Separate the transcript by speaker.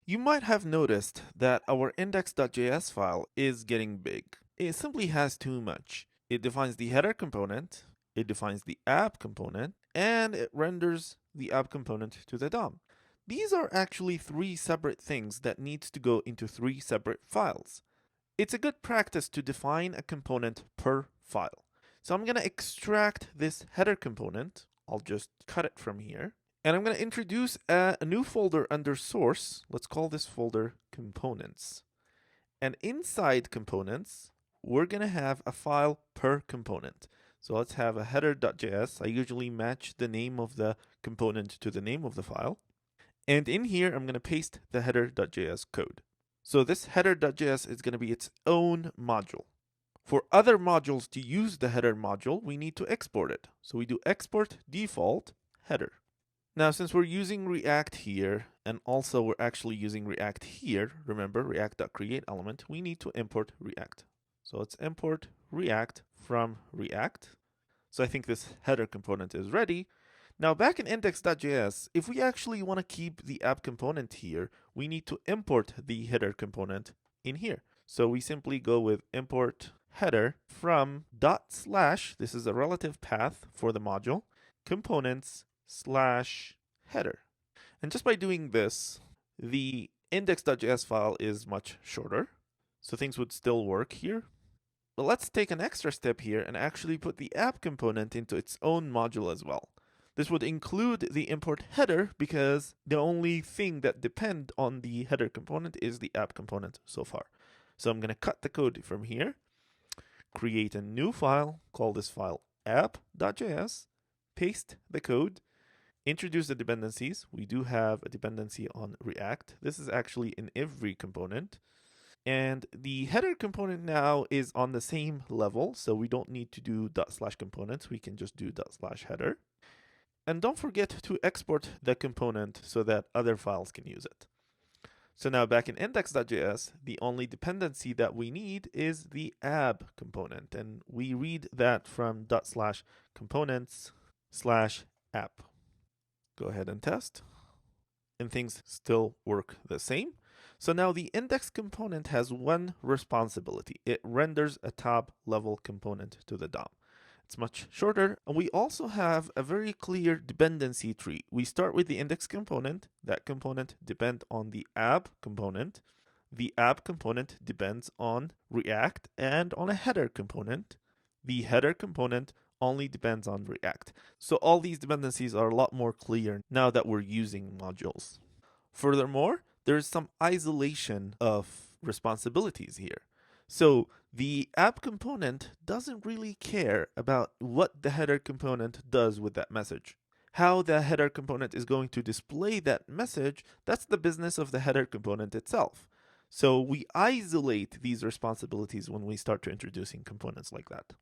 Speaker 1: You might have noticed that our index.js file is getting big. It simply has too much. It defines the header component, it defines the app component, and it renders the app component to the DOM. These are actually three separate things that needs to go into three separate files. It's a good practice to define a component per file. So I'm going to extract this header component. I'll just cut it from here. And I'm going to introduce a new folder under source. Let's call this folder components. And inside components, we're going to have a file per component. So let's have a header.js. I usually match the name of the component to the name of the file. And in here, I'm going to paste the header.js code. So this header.js is going to be its own module. For other modules to use the header module, we need to export it. So we do export default header. Now, since we're using React here, and also we're actually using React here, remember React.create element, we need to import React. So let's import React from React. So I think this header component is ready. Now back in index.js, if we actually want to keep the app component here, we need to import the header component in here. So we simply go with import header from /, this is a relative path for the module, components / header. And just by doing this, the index.js file is much shorter. So things would still work here. But let's take an extra step here and actually put the app component into its own module as well. This would include the import header because the only thing that depends on the header component is the app component so far. So I'm going to cut the code from here, create a new file, call this file app.js, paste the code, introduce the dependencies. We do have a dependency on React. This is actually in every component. And the header component now is on the same level, so we don't need to do /components. We can just do /header. And don't forget to export the component so that other files can use it. So now back in index.js, the only dependency that we need is the app component. And we read that from /components/app. Go ahead and test. And things still work the same. So now the index component has one responsibility. It renders a top level component to the DOM. It's much shorter. And we also have a very clear dependency tree. We start with the index component. That component depends on the app component. The app component depends on React and on a header component. The header component only depends on React. So all these dependencies are a lot more clear now that we're using modules. Furthermore, there's some isolation of responsibilities here. So the app component doesn't really care about what the header component does with that message. How the header component is going to display that message, that's the business of the header component itself. So we isolate these responsibilities when we start to introducing components like that.